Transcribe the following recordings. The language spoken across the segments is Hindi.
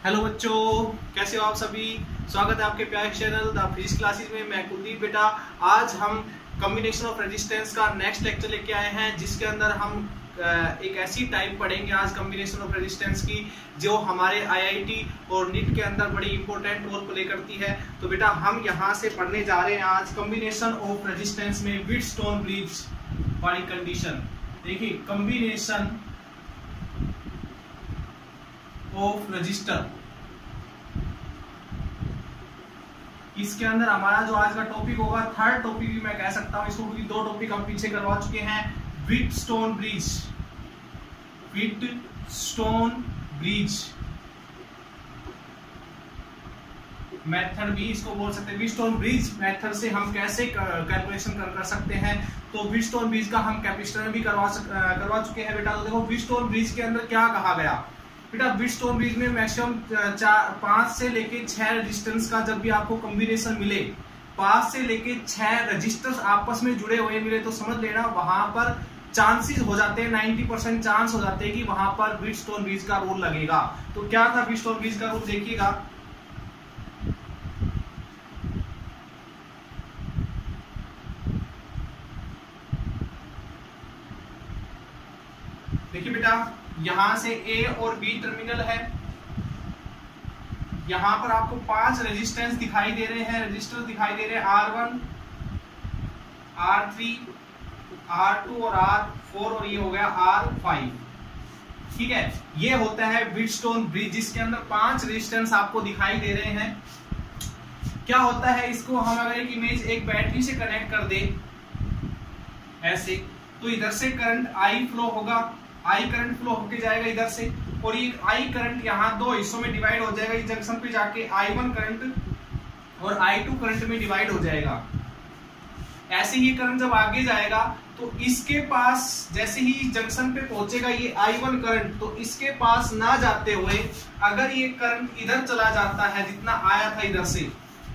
हेलो बच्चों, कैसे हो आप सभी। स्वागत है आपके प्यारे चैनल द फिजिक्स क्लासेस में। मैं कुलदीप बेटा। आज हम कॉम्बिनेशन ऑफ रेजिस्टेंस का नेक्स्ट लेक्चर लेके आए हैं, जिसके अंदर हम एक ऐसी टाइप पढ़ेंगे आज कॉम्बिनेशन ऑफ रेजिस्टेंस की जो हमारे आईआईटी और नीट के अंदर बड़ी इंपॉर्टेंट रोल प्ले करती है। तो बेटा हम यहाँ से पढ़ने जा रहे हैं आज कॉम्बिनेशन ऑफ रेजिस्टेंस में व्हीटस्टोन ब्रिज वाली कंडीशन। देखिए, कॉम्बिनेशन ऑफ रजिस्टर, इसके अंदर हमारा जो आज का टॉपिक होगा थर्ड टॉपिक भी मैं कह सकता हूं इसको, क्योंकि दो टॉपिक हम पीछे करवा चुके हैं। Wheatstone bridge, Wheatstone bridge method भी इसको बोल सकते हैं। व्हीटस्टोन ब्रिज मेथड से हम कैसे कैलकुलेशन कर सकते हैं। तो व्हीटस्टोन ब्रिज का हम कैपेसिटर में भी करवा चुके हैं बेटा। तो देखो, व्हीटस्टोन ब्रिज के अंदर क्या कहा गया बेटा। व्हीटस्टोन ब्रिज में मैक्सिमम 5 से लेके 6 रेजिस्टेंस का जब भी आपको कॉम्बिनेशन मिले, 5 से लेके 6 रेजिस्टेंस आपस में जुड़े हुए मिले, तो समझ लेना वहां पर चांसेस हो जाते हैं, 90% चांस हो जाते हैं कि वहां पर व्हीटस्टोन ब्रिज का रूल लगेगा। तो क्या था व्हीटस्टोन ब्रिज का रूल, देखिएगा। देखिए बेटा, यहां से ए और बी टर्मिनल है, यहां पर आपको 5 रेजिस्टेंस दिखाई दे रहे हैं, रजिस्टर दिखाई दे रहे हैं R1, R3, R2 और R4 और ये हो गया R5। ठीक है, ये होता है व्हीटस्टोन ब्रिज, जिसके अंदर 5 रेजिस्टेंस आपको दिखाई दे रहे हैं। क्या होता है, इसको हम अगर एक इमेज एक बैटरी से कनेक्ट कर दे ऐसे, तो इधर से करंट I फ्लो होगा, आई करंट फ्लो होके जाएगा इधर से, और ये आई करंट यहाँ 2 हिस्सों में डिवाइड हो जाएगा। इस जंक्शन पे जाके I1 करंट और I2 करंट में डिवाइड हो जाएगा। ऐसे ही करंट जब आगे जाएगा तो इसके पास जैसे ही जंक्शन पे पहुंचेगा ये I1 करंट, तो इसके पास ना जाते हुए अगर ये करंट इधर चला जाता है, जितना आया था इधर से,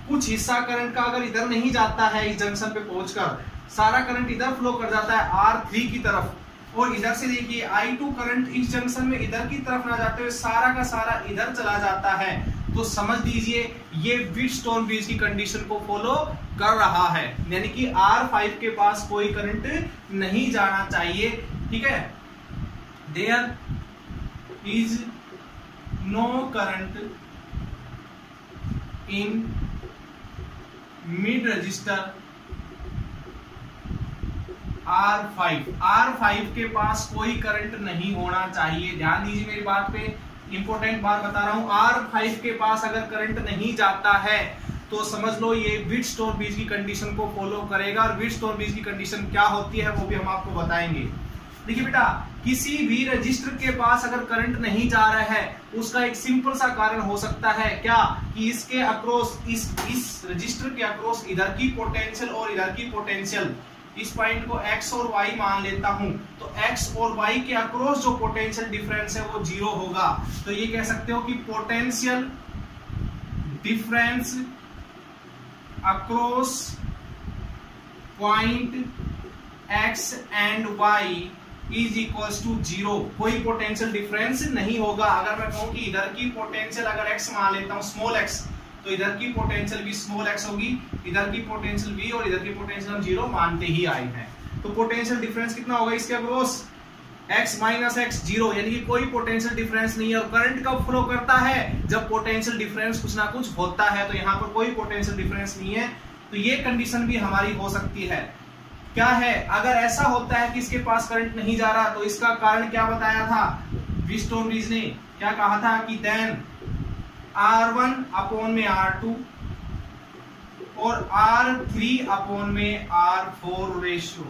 कुछ हिस्सा करंट का अगर इधर नहीं जाता है, इस जंक्शन पे पहुंचकर सारा करंट इधर फ्लो कर जाता है R3 की तरफ, और इधर से देखिए I2 करंट इस जंक्शन में इधर की तरफ ना जाते हुए सारा का सारा इधर चला जाता है। तो समझ लीजिए ये व्हीटस्टोन ब्रिज की कंडीशन को फॉलो कर रहा है, यानी कि R5 के पास कोई करंट नहीं जाना चाहिए। ठीक है, there is no current in mid resistor R5 के पास कोई करंट नहीं होना चाहिए। ध्यान दीजिए मेरी बात पे, इंपॉर्टेंट बात बता रहा हूं। R5 के पास अगर करंट नहीं जाता है तो समझ लो ये व्हीटस्टोन ब्रिज की कंडीशन को फॉलो करेगा। और व्हीटस्टोन ब्रिज की कंडीशन क्या होती है वो भी हम आपको बताएंगे। देखिए बेटा, किसी भी रजिस्टर के पास अगर करंट नहीं जा रहा है, उसका एक सिंपल सा कारण हो सकता है क्या, कि इसके अक्रॉस, इस रजिस्टर के अक्रॉस इधर की पोटेंशियल और इधर की पोटेंशियल, इस पॉइंट को x और y मान लेता हूं, तो x और y के अक्रॉस जो पोटेंशियल डिफरेंस है वो 0 होगा। तो ये कह सकते हो कि potential difference across point x and y is equals to 0। कोई पोटेंशियल डिफरेंस नहीं होगा। अगर मैं कहूं कि इधर की पोटेंशियल अगर x मान लेता हूं, स्मॉल x, तो इधर की पोटेंशियल भी स्मॉल x होगी, इधर की पोटेंशियल v, और इधर की पोटेंशियल हम 0 मानते ही आए हैं। तो पोटेंशियल डिफरेंस कितना होगा इसके अक्रॉस, x माइनस x 0, यानी कि कोई पोटेंशियल डिफरेंस नहीं है। और करंट कब फ्लो करता है, जब पोटेंशियल डिफरेंस कुछ ना कुछ होता है। तो यहाँ पर कोई पोटेंशियल डिफरेंस नहीं है, तो ये कंडीशन भी हमारी हो सकती है। क्या है, अगर ऐसा होता है कि इसके पास करंट नहीं जा रहा, तो इसका कारण क्या बताया था व्हीटस्टोन ब्रिज ने, क्या कहा था कि देन R1 अपॉन में R2 और R3 अपॉन में R4 रेशियो,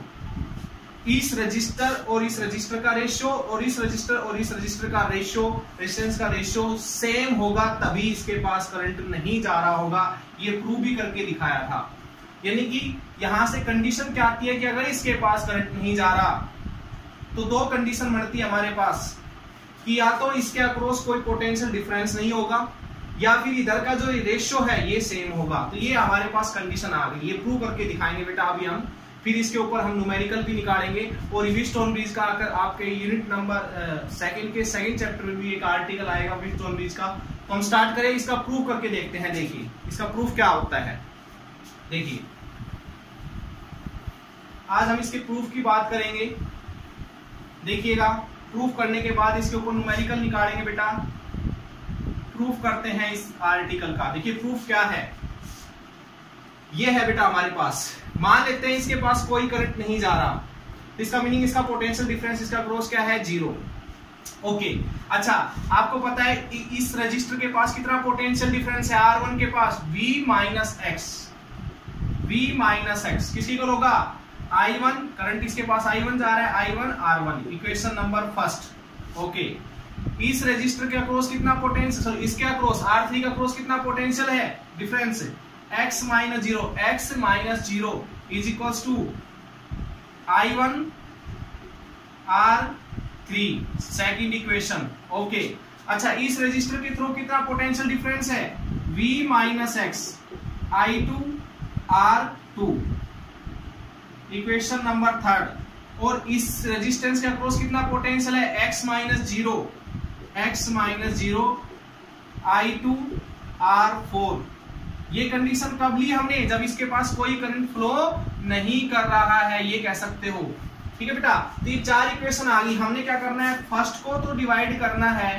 इस रजिस्टर और इस रजिस्टर का रेशियो और इस रजिस्टर और इस रजिस्टर का रेशियो, रेजिस्टेंस का रेशियो सेम होगा, तभी इसके पास करंट नहीं जा रहा होगा। ये प्रूव भी करके दिखाया था। यानी कि यहां से कंडीशन क्या आती है कि अगर इसके पास करंट नहीं जा रहा, तो 2 कंडीशन बनती है हमारे पास, कि या तो इसके अक्रॉस कोई पोटेंशियल डिफरेंस नहीं होगा, या फिर इधर का जो रेशियो है ये सेम होगा। तो ये हमारे पास कंडीशन आ गई, ये प्रूव करके दिखाएंगे बेटा अभी हम। फिर इसके ऊपर हम न्यूमेरिकल भी निकालेंगे और व्हीटस्टोन ब्रिज का आपके यूनिट नंबर सेकंड के सेकंड चैप्टर में भी एक आर्टिकल आएगा व्हीटस्टोन ब्रिज का, तो हम स्टार्ट करें, इसका प्रूफ करके देखते हैं। देखिए इसका प्रूफ क्या होता है। देखिए आज हम इसके प्रूफ की बात करेंगे। देखिएगा प्रूफ करने के बाद इसके ऊपर न्यूमेरिकल निकालेंगे बेटा। प्रूफ करते हैं इस आर्टिकल का। देखिए प्रूफ क्या है, ये है बेटा हमारे पास। मान लेते हैं इसके पास कोई करंट नहीं जा रहा, तो इसका मीनिंग इसका पोटेंशियल डिफरेंस, इसका क्रॉस क्या है, 0। ओके अच्छा, आपको पता है इस रजिस्टर के पास कितना पोटेंशियल डिफरेंस है, R1 के पास V माइनस एक्स। किसी को होगा I1, करंट इसके पास I1 जा रहा है, I1 R1, equation number first. Okay इस रजिस्टर के अक्रॉस कितना पोटेंशियल, इसके अक्रॉस R3 का अक्रॉस कितना पोटेंशियल है, difference x minus zero is equals to I1 R3, second equation. Okay अच्छा, इस रजिस्टर के थ्रू कितना पोटेंशियल डिफरेंस है, V minus x, I2 R2, equation number third. और इस रेजिस्टेंस के अक्रॉस कितना पोटेंशियल है, x minus zero I2 R4। ये कंडीशन कब ली हमने, जब इसके पास कोई करंट फ्लो नहीं कर रहा है, ये कह सकते हो। ठीक है बेटा, तो ये 4 इक्वेशन आ गई। हमने क्या करना है, फर्स्ट को तो डिवाइड करना है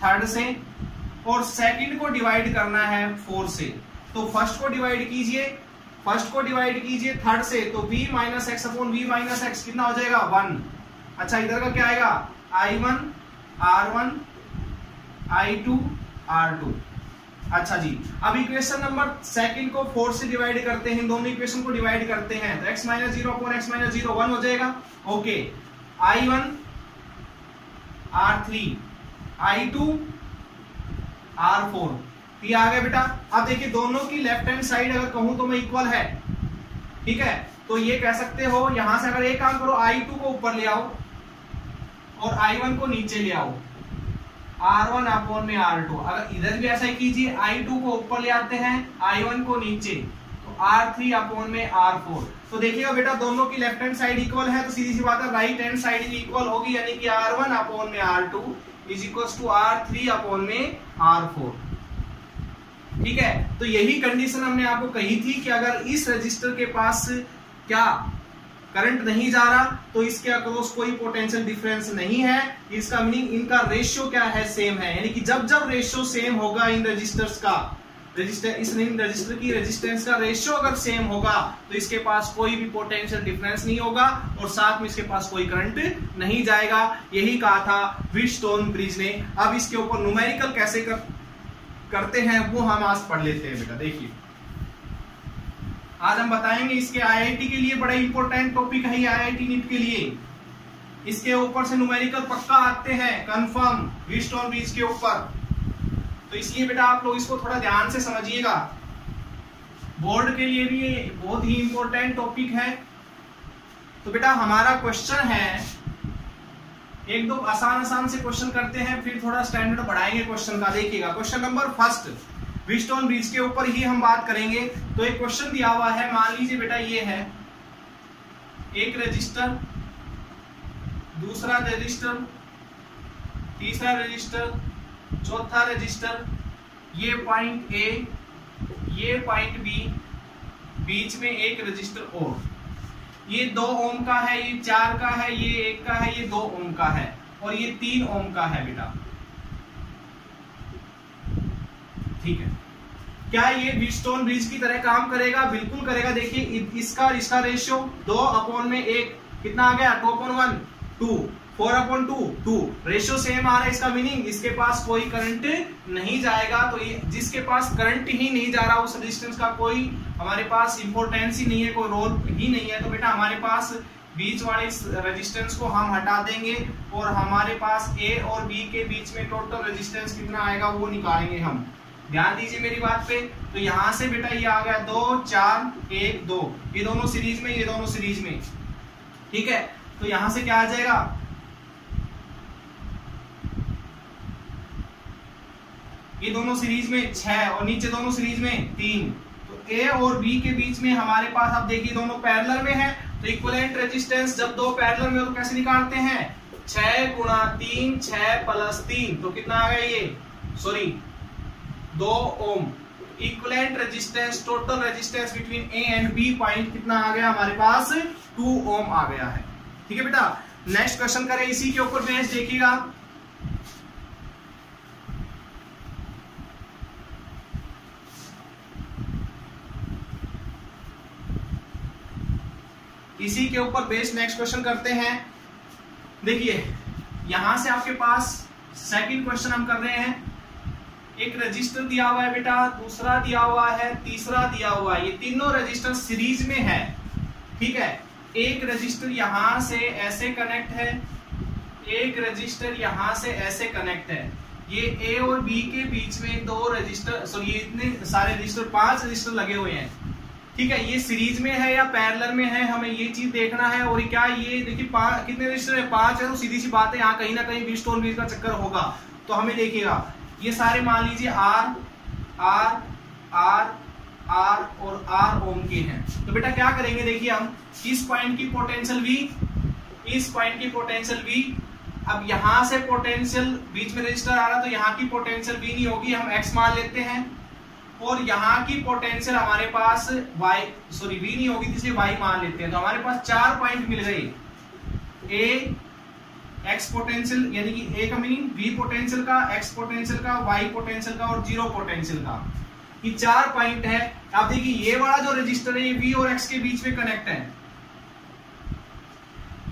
थर्ड से, और सेकंड को डिवाइड करना है 4 से। तो फर्स्ट को डिवाइड कीजिए थर्ड से, तो v minus x upon v minus x कितना हो जाएगा, 1। अच्छा इधर का क्या आएगा, I1 R1 I2 R2। अच्छा जी, अब इक्वेशन नंबर सेकंड को 4 से डिवाइड करते हैं, दोनों इक्वेशन को डिवाइड करते हैं, तो x minus zero upon x minus zero 1 हो जाएगा। Okay I1 R3 I2 R4, ये आ गया बेटा। अब देखिए दोनों की लेफ्ट हैंड साइड अगर कहूं तो मैं इक्वल है, ठीक है, तो ये कह सकते हो, यहां से अगर एक काम करो, I2 को ऊपर ले आओ और I1 को नीचे ले आओ, R1 अपॉन में R2। अगर इधर भी ऐसा ही कीजिए, I2 को ऊपर ले आते हैं, I1 को नीचे, तो R3 अपॉन में R4। तो देखिएगा बेटा दोनों की लेफ्ट हैंड साइड इक्वल है, तो सीधी सी बात है राइट हैंड साइड भी इक्वल होगी, यानी कि R1 अपॉन में R2 is equal to R3 upon में R4। ठीक है, तो यही कंडीशन हमने आपको कही थी कि अगर इस रजिस्टर के पास क्या करंट नहीं जा रहा, तो इसके अक्रॉस कोई पोटेंशियल डिफरेंस नहीं है। इसका मीनिंग इनका रेशियो क्या है, सेम है। यानी कि जब रेशियो सेम होगा इन रजिस्टर्स का, इस रजिस्टर की रेजिस्टेंस का रेशियो अगर सेम होगा, तो इसके पास कोई भी पोटेंशियल डिफरेंस नहीं होगा और साथ में इसके पास कोई करंट नहीं जाएगा। यही कहा था व्हीटस्टोन ब्रिज ने। अब इसके ऊपर न्यूमेरिकल कैसे करते हैं वो हम आज पढ़ लेते हैं बेटा। देखिए आज हम बताएंगे, इसके आईआईटी के लिए बड़ा इंपॉर्टेंट टॉपिक है, आईआईटी नीट के लिए इसके ऊपर से न्यूमेरिकल पक्का आते हैं कंफर्म व्हीटस्टोन ब्रिज के ऊपर। तो इसलिए बेटा आप लोग इसको थोड़ा ध्यान से समझिएगा, बोर्ड के लिए भी बहुत ही इंपॉर्टेंट टॉपिक है। तो बेटा हमारा क्वेश्चन है, एक दो आसान से क्वेश्चन करते हैं, फिर थोड़ा स्टैंडर्ड बढ़ाएंगे क्वेश्चन का। देखिएगा question number first, Wheatstone bridge के ऊपर ही हम बात करेंगे। तो एक क्वेश्चन दिया हुआ है, मान लीजिए बेटा ये है एक रजिस्टर, दूसरा रजिस्टर, तीसरा रजिस्टर, चौथा रजिस्टर, ये पॉइंट ए, ये पॉइंट बी, बीच में एक रजिस्टर और, ये 2 ओम का है, ये 4 का है, ये 1 का है, ये 2 ओम का है और ये 3 ओम का है बेटा। ठीक है, क्या ये व्हीटस्टोन ब्रिज की तरह काम करेगा? बिल्कुल करेगा। देखिए इसका रेशियो 2/1 कितना आ गया, 2/1 2, 4/2 2, रेशियो सेम आ रहा है। इसका मीनिंग इसके पास कोई करंट नहीं जाएगा। तो ये जिसके पास करंट ही नहीं जा रहा, उस रेजिस्टेंस का कोई हमारे पास इंपॉर्टेंस ही नहीं है, कोई रोल ही नहीं है। तो बेटा हमारे पास बीच वाले रेजिस्टेंस को हम हटा देंगे और हमारे पास ए और बी के बीच में टोटल रेजिस्टेंस कितना आएगा वो निकालेंगे हम। ध्यान दीजिए मेरी बात पे। तो यहां से बेटा ये आ गया 2 4 1 2, ये दोनों सीरीज में, ये दोनों सीरीज में। ठीक है, तो यहां से क्या आ जाएगा, ये दोनों सीरीज में 6 और नीचे दोनों सीरीज में 3। तो ए और बी के बीच में हमारे पास, अब देखिए दोनों पैरेलल में है, तो इक्विवेलेंट रेजिस्टेंस जब 2 पैरेलल में हो तो कैसे निकालते हैं, 6 × 3 6 + 3, तो कितना आ गया ये sorry 2 ohm. Equivalent resistance, total resistance between A and B point कितना आ गया हमारे पास? 2 ओम आ गया है। ठीक है बेटा, नेक्स्ट क्वेश्चन करें इसी के ऊपर बेस। देखिएगा इसी के ऊपर बेस नेक्स्ट क्वेश्चन करते हैं। देखिए यहां से आपके पास सेकंड क्वेश्चन हम कर रहे हैं। एक रजिस्टर दिया हुआ है बेटा, दूसरा दिया हुआ है, तीसरा दिया हुआ है। ये तीनों रजिस्टर सीरीज में है। ठीक है, एक रजिस्टर यहां से ऐसे कनेक्ट है, एक रजिस्टर यहां से ऐसे कनेक्ट है। ये ए और बी के बीच में 2 रजिस्टर, सॉरी ये इतने सारे रजिस्टर 5 रजिस्टर लगे हुए हैं। ठीक है, ये सीरीज में है या पैरेलल में है, हमें ये चीज देखना है। और क्या ये देखिए कितने रजिस्टर है? 5 है। तो सीधी सी बात है यहाँ कहीं ना कहीं बीस्टोन बीज का चक्कर होगा। तो हमें देखिएगा ये सारे मान लीजिए आर आर आर आर और आर ओम के हैं। तो बेटा क्या करेंगे, देखिए हम इस पॉइंट की पोटेंशियल V, इस पॉइंट की पोटेंशियल V। अब यहां से पोटेंशियल, बीच में रजिस्टर आ रहा तो यहाँ की पोटेंशियल V नहीं होगी, हम X मान लेते हैं। और यहाँ की पोटेंशियल हमारे पास Y, सॉरी V नहीं होगी इसलिए Y मान लेते हैं। तो हमारे पास 4 पॉइंट मिल गए। A X पोटेंशियल, यानी कि A का मीनिंग V पोटेंशियल का, X पोटेंशियल का, Y पोटेंशियल का और 0 पोटेंशियल का। ये 4 पॉइंट है। अब देखिए ये वाला जो रजिस्टर है ये V और X के बीच में कनेक्ट है।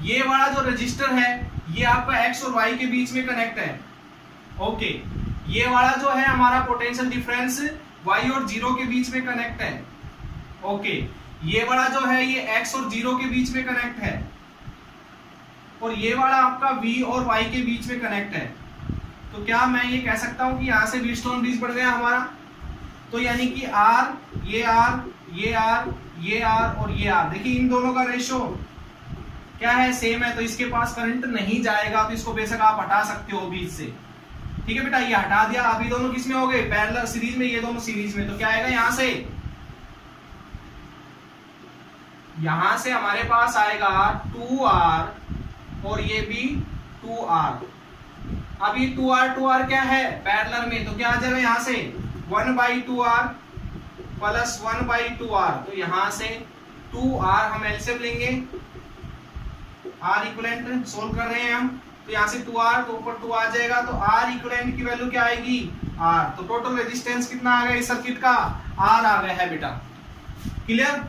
ये वाला जो रजिस्टर है ये आपका X और Y के बीच में कनेक्ट है। ओके, ये वाला जो है हमारा पोटेंशियल डिफरेंस Y और 0 के बीच में कनेक्ट है। ओके, ये वाला जो है ये X और 0 के बीच में कनेक्ट है। और ये वाला आपका V और Y के बीच में कनेक्ट है। तो क्या मैं ये कह सकता हूं कि यहां से व्हीटस्टोन ब्रिज बन गया हमारा? तो यानी कि R, ये R, ये R, ये R और ये R, देखिए इन दोनों का रेशियो क्या है? सेम है। तो इसके पास करंट नहीं जाएगा। तो इसको बेशक आप हटा सकते हो बीच से। ठीक है बेटा, ये हटा दिया। अभी दोनों किस में हो गए? पैरेलल सीरीज में, ये दोनों सीरीज में। तो क्या आएगा यहां से? यहां से हमारे पास आएगा 2R और ये भी 2R। अब ये 2R क्या है? पैरेलल में। तो क्या आ जाएगा यहां से? 1/2R plus 1/2R। तो यहां से 2R हम एलसीएम लेंगे, R इक्विवेलेंट सोल्व कर रहे हैं हम। तो यहां से 2R, तो ऊपर 2 आ जाएगा। तो R इक्विवेलेंट की वैल्यू क्या आएगी? R। तो टोटल रेजिस्टेंस कितना आ गया इस सर्किट का? R आ गया है बेटा। क्लियर?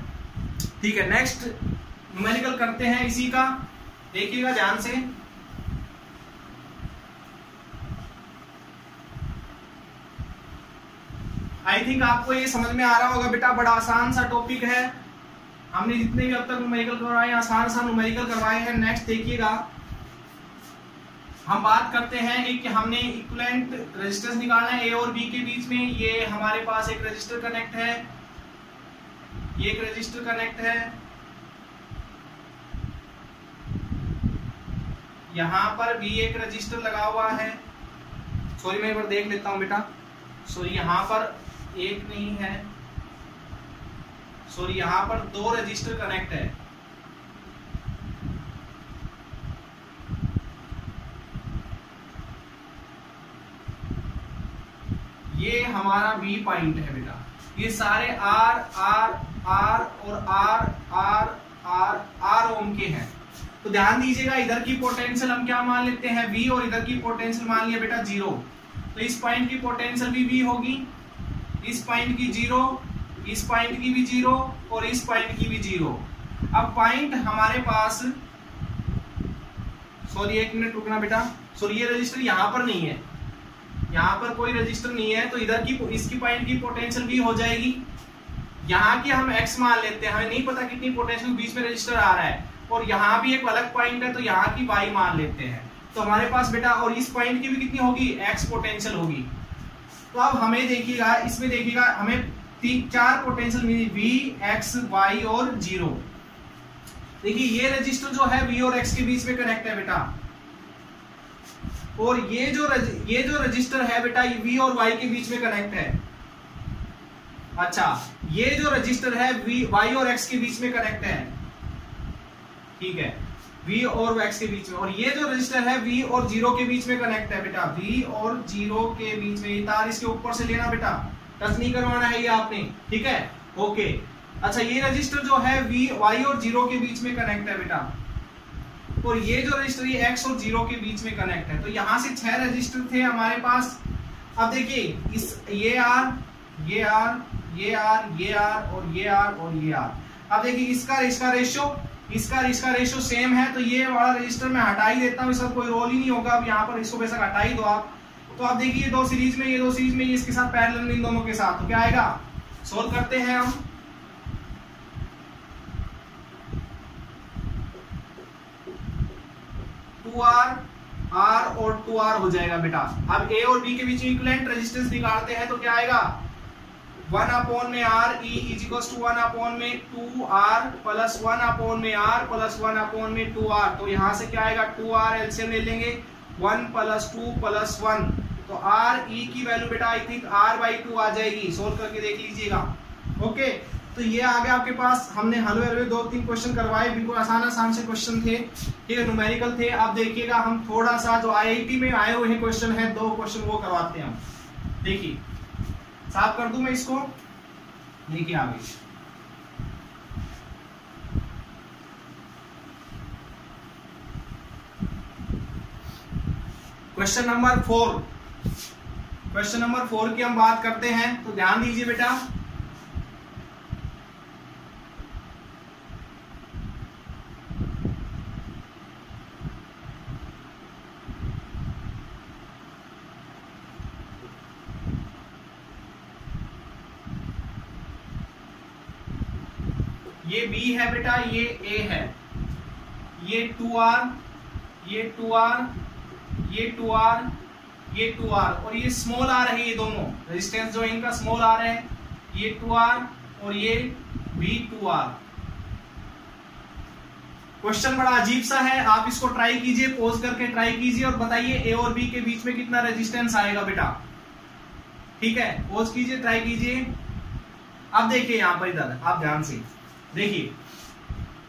ठीक है, नेक्स्ट न्यूमेरिकल करते हैं इसी का। देखिएगा ध्यान से। आई थिंक आपको ये समझ में आ रहा होगा बेटा, बड़ा आसान सा टॉपिक है। हमने जितने भी अब तक न्यूमेरिकल करवाए आसान सा न्यूमेरिकल करवाए हैं। नेक्स्ट देखिएगा, हम बात करते हैं कि हमने इक्विवेलेंट रेजिस्टेंस निकालना है ए और बी के बीच में। ये हमारे पास एक रजिस्टर कनेक्ट है, ये एक रजिस्टर कनेक्ट है, यहां पर भी एक रजिस्टर लगा हुआ है। सॉरी मैं एक बार देख लेता हूं बेटा। सॉरी यहां पर एक नहीं है, सॉरी यहां पर 2 रजिस्टर कनेक्ट है। ये हमारा बी पॉइंट है बेटा। ये सारे R R R और R R R R ओम के हैं। तो ध्यान दीजिएगा, इधर की पोटेंशियल हम क्या मान लेते हैं? V, और इधर की पोटेंशियल मान लिया बेटा 0। तो इस पॉइंट की पोटेंशियल भी V होगी, इस पॉइंट की 0, इस पॉइंट की भी 0 और इस पॉइंट की भी 0। अब पॉइंट हमारे पास, सॉरी एक मिनट रुकना बेटा। सॉरी ये रजिस्टर यहां पर नहीं है, यहां पर कोई रजिस्टर नहीं है। तो इधर की, इसकी पॉइंट की पोटेंशियल भी हो जाएगी। यहाँ की हम X मान लेते हैं, हमें नहीं पता कितनी पोटेंशियल बीच में रजिस्टर आ रहा है। और यहाँ भी एक अलग पॉइंट है तो यहाँ की Y मान लेते हैं। तो हमारे पास बेटा, और इस पॉइंट की भी कितनी होगी? X पोटेंशियल होगी। तो अब हमें देखिएगा, इसमें देखिएगा हमें 4 पोटेंशियल मिली, V, X, Y और 0। देखिए ये रजिस्टर जो है V और X के बीच में कनेक्ट है बेटा। और ये जो रजिस्टर है बेटा ये V और Y के बीच में कनेक्ट है। अच्छा, ये जो रजिस्टर है Y और X के बीच में कनेक्ट है। ठीक है, V और X के बीच में, और ये जो रजिस्टर है V और 0 के बीच में कनेक्ट है बेटा, V और 0 के बीच में। ये तार इसके ऊपर से लेना बेटा, टच नहीं करवाना है ये आपने, ठीक है, ओके। अच्छा ये रजिस्टर जो है Y और 0 के बीच में कनेक्ट है बेटा, और ये जो रजिस्टर ये X और 0 के बीच में कनेक्ट है। तो यहां से 6 रजिस्टर थे हमारे पास। अब देखिए इस ये R, ये R, ये R, ये R और ये R और ये R। अब देखिए इसका रेशियो सेम है, तो ये वाला रजिस्टर मैं हटा ही देता हूँ, इसका कोई रोल ही नहीं होगा। अब यहाँ पर इसको बेशक हटा ही दो आप। तो आप देखिए ये दो सीरीज में, ये इसके साथ पैरेलल में, इन दोनों के साथ, तो क्या आएगा, सोल्व करते हैं हम। R और 2R हो जाएगा बेटा। अब A और B के बीच में इक्विवेलेंट रेजिस्टेंस निकालते हैं, तो क्या आएगा, 1/R E is equals to 1/2R plus 1/R plus 1/2R। तो यहां से क्या आएगा, 2R एलसीएम ले लेंगे, 1 + 2 + 1, तो R E की वैल्यू बेटा आई थिंक R/2 आ जाएगी। सोल्व करके देख लीजिएगा, ओके। तो ये आ गया आपके पास। हमने हलवे 2-3 क्वेश्चन करवाए, बिल्कुल आसान से क्वेश्चन थे, ठीक है, न्यूमेरिकल थे। अब देखिएगा हम थोड़ा सा जो IIT में आए हुए हैं क्वेश्चन है, 2 क्वेश्चन वो करवाते हैं हम। देखिए साफ कर दूं मैं इसको, देखिए आगे क्वेश्चन नंबर 4 की हम बात करते हैं, तो ध्यान दीजिए बेटा। ये B है बेटा, ये A है, ये 2R, ये 2R, ये 2R, ये 2R और ये स्मॉल R है। ये दोनों रेजिस्टेंस जो इनका स्मॉल R है, ये 2R और ये भी 2R। क्वेश्चन बड़ा अजीब सा है, आप इसको ट्राई कीजिए, पॉज करके ट्राई कीजिए और बताइए A और B के बीच में कितना रेजिस्टेंस आएगा बेटा, ठीक है। पॉज कीजिए, ट्राई कीजिए। अब देखिए यहां पर, इधर आप ध्यान से देखिए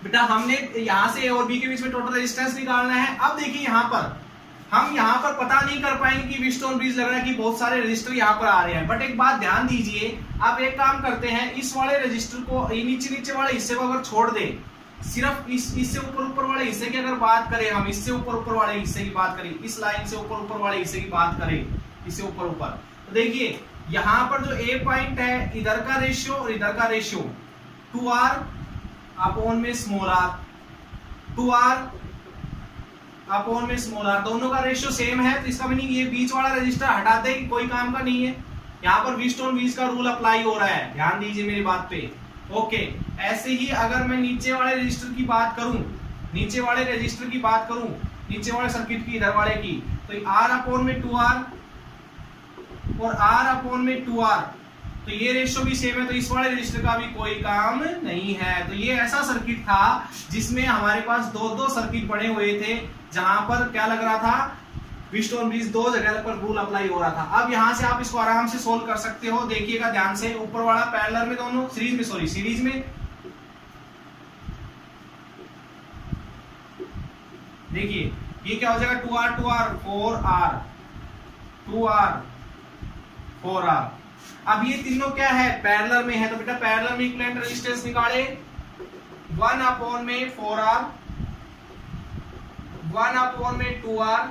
बेटा, हमने यहां से A और B के बीच में टोटल रेजिस्टेंस निकालना है। अब देखिए हम यहाँ पर पता नहीं कर पाएंगे कि व्हीटस्टोन ब्रिज लग रहा है कि बहुत सारे रजिस्टर यहाँ पर आ रहे हैं, बट एक बात ध्यान दीजिए। आप एक काम करते हैं, इस वाले रजिस्टर को, नीचे वाले हिस्से को अगर छोड़ दे, सिर्फ इससे ऊपर वाले हिस्से की अगर बात करें, हम इससे ऊपर वाले हिस्से की बात करें, इस लाइन से ऊपर वाले हिस्से की बात करें, इससे ऊपर, तो देखिए यहाँ पर जो A पॉइंट है, इधर का रेशियो और इधर का रेशियो 2R अपॉन में स्मॉल r, 2R अपॉन में स्मॉल r, दोनों का रेशियो सेम है। तो इसका मीनिंग ये बीच वाला रजिस्टर हटा दे, कोई काम का नहीं है। यहाँ पर व्हीटस्टोन ब्रिज का रूल अप्लाई हो रहा है, ध्यान दीजिए मेरी बात पे, ओके। ऐसे ही अगर मैं नीचे वाले रजिस्टर की बात करूं, नीचे वाले सर्किट की, इधर वाले की, तो R अपॉन में 2R और R अपॉन में 2R, तो ये रेशियो भी सेम है, तो इस वाले रजिस्टर का भी कोई काम नहीं है। तो ये ऐसा सर्किट था जिसमें हमारे पास दो सर्किट बने हुए थे, जहां पर क्या लग रहा था, व्हीटस्टोन ब्रिज 2 जगह पर रूल अप्लाई हो रहा था। अब यहां से आप इसको आराम से सोल्व कर सकते हो, देखिएगा ध्यान से। ऊपर वाला पैरेलल में, दोनों सीरीज में, देखिए ये क्या हो जाएगा, 2R 4R, 2R 4R। अब ये तीनों क्या है, पैरेलल में है, तो बेटा पैरेलल में इक्विवेलेंट रेजिस्टेंस निकाले, 1 अपॉन में 4R, 1 अपॉन में 2R,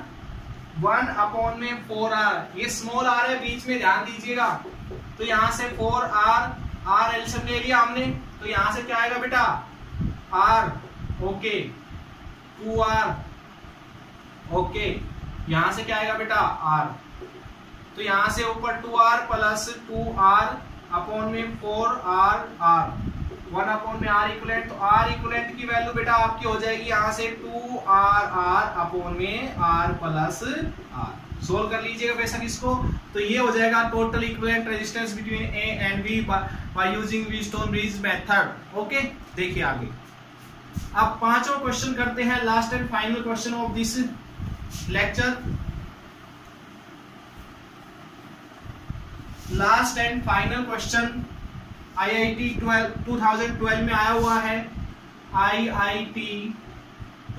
1 अपॉन में 4R। ये स्मॉल r है बीच में, ध्यान दीजिएगा। तो यहां से 4R एलसीएम ले लिया हमने, तो यहां से क्या आएगा बेटा, R, ओके, 2R, ओके, यहां से क्या आएगा बेटा, R। तो यहां से ऊपर 2R प्लस 2R अपॉन में 4R, 1 अपॉन में R इक्विवेलेंट, तो R इक्विवेलेंट की वैल्यू बेटा आपकी हो जाएगी यहां से 2R अपॉन में R प्लस R। सोल्व कर लीजिएगा बेशक इसको, तो ये हो जाएगा total equivalent resistance between A and B by using Wheatstone bridge method, okay. देखिए आगे, अब 5वां क्वेश्चन करते हैं, last and final question of this lecture. Last and final question IIT 2012 में आया हुआ है, IIT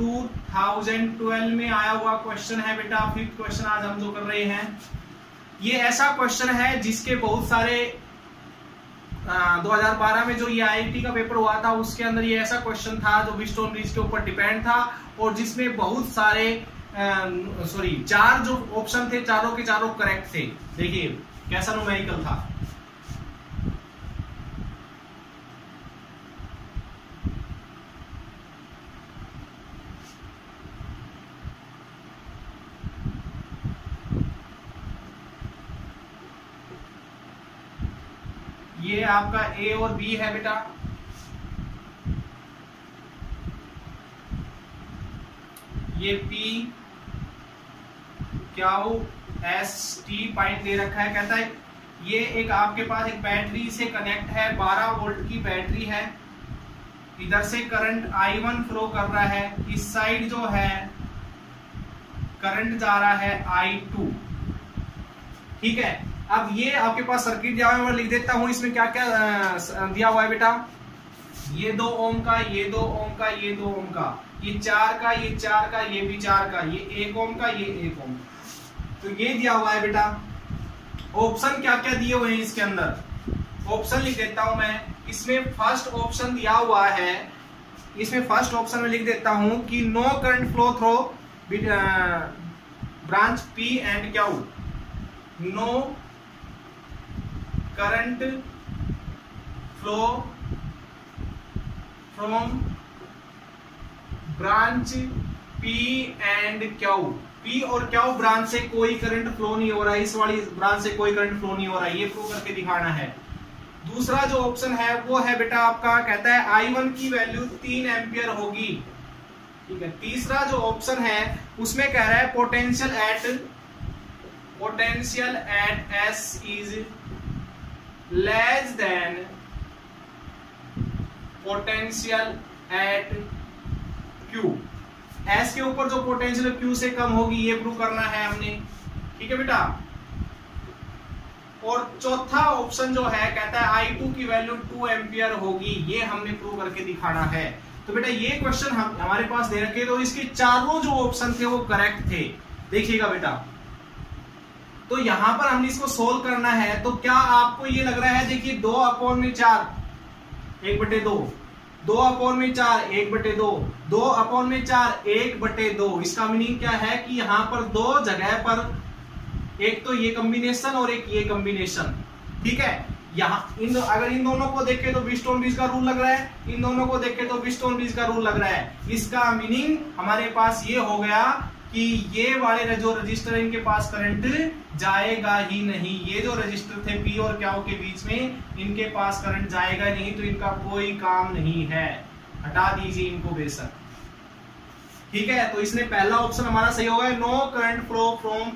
2012 में आया हुआ क्वेश्चन है बेटा। 5th क्वेश्चन आज हम जो कर रहे हैं, ये ऐसा क्वेश्चन है जिसके बहुत सारे 2012 में जो ये IIT का पेपर हुआ था उसके अंदर ये ऐसा क्वेश्चन था जो व्हीटस्टोन ब्रिज के ऊपर डिपेंड था और जिसमें बहुत सारे 4 जो ऑप्शन थे चारों के चारों करेक्ट थे। देखिए कैसा न्यूमेरिकल था। ये आपका A और B है बेटा। ये P Q S T point दे रखा है। कहता है ये एक आपके पास एक बैटरी से कनेक्ट है, 12 वोल्ट की बैटरी है। इधर से करंट I1 फ्लो कर रहा है, इस साइड जो है करंट जा रहा है I2। ठीक है, अब ये आपके पास सर्किट दिया हुआ है, मैं लिख देता हूं इसमें क्या क्या दिया हुआ है बेटा। ये 2 ओम का, ये 2 ओम का, ये 2 ओम का, ये 4 का, ये 4 का, ये भी 4 का, ये 1 ओम का, ये 1 ओम। तो ये दिया हुआ है बेटा। ऑप्शन क्या क्या दिए हुए हैं इसके अंदर, ऑप्शन लिख देता हूं मैं। इसमें फर्स्ट ऑप्शन दिया हुआ है, इसमें फर्स्ट ऑप्शन में लिख देता हूं कि no current flow through branch P and Q। No current flow from branch P and Q। P और Q ब्रांच से कोई करंट फ्लो नहीं हो रहा है, इस वाली ब्रांच से कोई करंट फ्लो नहीं हो रहा है, ये प्रूव करके दिखाना है। दूसरा जो ऑप्शन है वो है बेटा आपका, कहता है I1 की वैल्यू 3 एम्पियर होगी। ठीक है, तीसरा जो ऑप्शन है उसमें कह रहा है potential at S is less than potential at Q। S के ऊपर जो पोटेंशियल Q से कम होगी ये प्रूव करना है हमने। ठीक है बेटा। और चौथा ऑप्शन जो है कहता है I2 की वैल्यू 2 एम्पियर होगी, ये हमने प्रूव करके दिखाना है। तो बेटा ये क्वेश्चन हमारे पास दे रखे, तो इसके चारों जो ऑप्शन थे वो करेक्ट थे। देखिएगा बेटा, तो यहां पर हमने इसको सोल्व करना है। तो क्या आपको ये लग रहा है, देखिए 2/4 1/2, 2/4 1/2, 2/4 1/2। इसका मीनिंग क्या है कि यहां पर 2 जगह पर, एक तो ये कॉम्बिनेशन और एक ये कॉम्बिनेशन। ठीक है, यहाँ अगर इन दोनों को देखें तो व्हीटस्टोन ब्रिज का रूल लग रहा है, इन दोनों को देखें तो व्हीटस्टोन ब्रिज का रूल लग रहा है। इसका मीनिंग हमारे पास ये हो गया कि ये वाले जो रजिस्टर इनके पास करंट जाएगा ही नहीं। ये जो रजिस्टर थे P और Q के बीच में, इनके पास करंट जाएगा नहीं, तो इनका कोई काम नहीं है, हटा दीजिए इनको बेशक। ठीक है, तो इसने पहला ऑप्शन हमारा सही होगा, no current flow from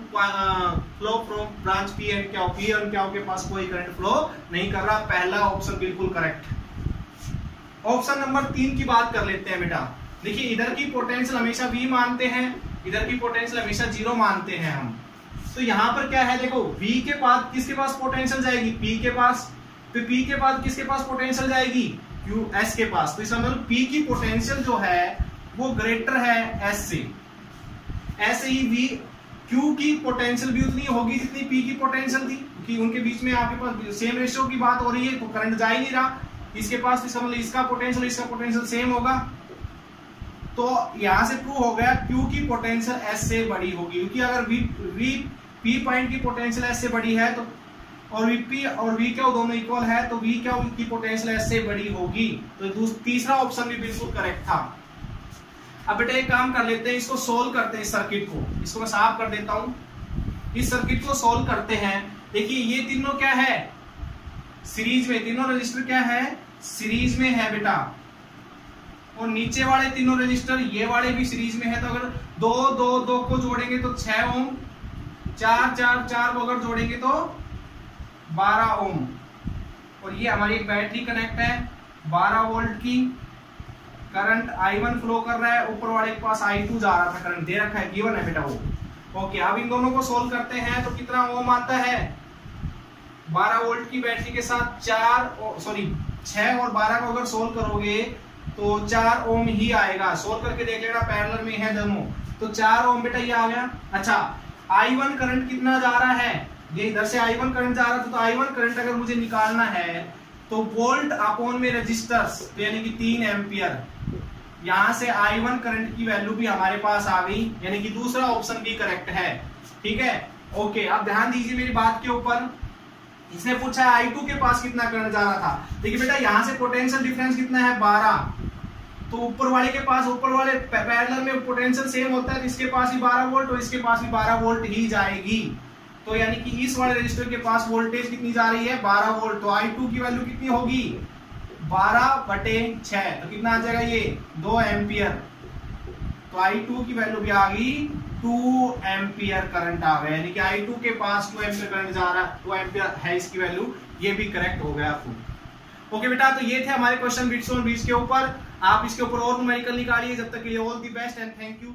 branch P and Q। P और Q के पास कोई करंट फ्लो नहीं कर रहा, पहला ऑप्शन बिल्कुल करेक्ट। ऑप्शन नंबर 3 की बात कर लेते हैं बेटा। देखिए इधर की पोटेंशियल हमेशा V मानते हैं, इधर की पोटेंशियल हमेशा 0 मानते हैं हम। तो यहां पर क्या है, देखो V के बाद किसके पास पोटेंशियल जाएगी, P के पास। तो P के बाद किसके पास पोटेंशियल जाएगी, S के पास। तो इसका मतलब P की पोटेंशियल जो है वो ग्रेटर है S से। ऐसे ही V Q की पोटेंशियल भी उतनी होगी जितनी P की पोटेंशियल थी, क्योंकि उनके बीच में आपके पास सेम रेशियो की बात हो रही है, तो करंट जा ही नहीं रहा इसके पास। इसका मतलब इसका पोटेंशियल सेम होगा। तो यहां से प्रूव हो गया Q की पोटेंशियल S से बड़ी होगी, क्योंकि अगर P पॉइंट की पोटेंशियल S से बड़ी है तो और P और V Q दोनों इक्वल है, तो V Q की पोटेंशियल S से बड़ी होगी। तो तीसरा ऑप्शन भी बिल्कुल करेक्ट था। अब बेटा एक काम कर लेते हैं, इसको सोल्व करते हैं। इस सर्किट को, इसको मैं साफ कर देता हूं। इस सर्किट को सोल्व करते हैं। देखिए ये तीनों क्या है, सीरीज में, तीनों रजिस्टर क्या है, सीरीज में है बेटा। और नीचे वाले तीनों रजिस्टर ये वाले भी सीरीज में है। तो अगर 2 को जोड़ेंगे तो 6 ओम, 4 को अगर जोड़ेंगे तो 12 ओम। और ये हमारी एक बैटरी कनेक्ट है 12 वोल्ट की, करंट I1 फ्लो कर रहा है, ऊपर वाले के पास I2 जा रहा था, करंट दे रखा है, गिवन है बेटा वो। ओके, अब इन दोनों को सोल्व करते हैं तो कितना ओम आता है, 12 वोल्ट की बैटरी के साथ 6 और 12 को अगर सोल्व करोगे तो 4 ओम ही आएगा। सोल्व करके देख लेना, पैरेलल में है दोनों, तो 4 ओम बेटा ये आ गया। अच्छा I1 करंट कितना जा रहा है, ये इधर से I1 करंट जा रहा था, तो I1 करंट अगर मुझे निकालना है तो वोल्ट अपॉन में रेजिस्टर्स, तो यानी कि 3 एम्पियर। यहां से I1 करंट की वैल्यू भी हमारे पास आ गई, यानी कि दूसरा ऑप्शन भी करेक्ट है। ठीक है, ओके। अब ध्यान दीजिए मेरी बात के ऊपर, इसने पूछा है I2 के पास कितना करंट जा रहा था। देखिए बेटा यहां से पोटेंशियल डिफरेंस कितना है 12, तो ऊपर वाले के पास, ऊपर वाले पैरेलल में पोटेंशियल सेम होता है, तो इसके पास भी 12 वोल्ट और इसके पास भी 12 वोल्ट ही जाएगी। तो यानी कि इस वाले रेजिस्टर के पास वोल्टेज कितनी जा रही है 12 वोल्ट, तो I2 की वैल्यू कितनी होगी 12/6, तो कितना आ जाएगा ये 2 एम्पियर। तो I2 की वैल्यू भी आ गई 2 एम्पियर करंट आ गया, यानी कि I2 के पास 2 एम्पियर करंट जा रहा है, 2 एम्पियर है इसकी वैल्यू, ये भी करेक्ट हो गया आपको। ओके बेटा, तो ये थे हमारे क्वेश्चन बिट्स ऑन बीट्स के ऊपर। आप इसके ऊपर और न्यूमेरिकल निकालिए। जब तक के लिए all the best and thank you.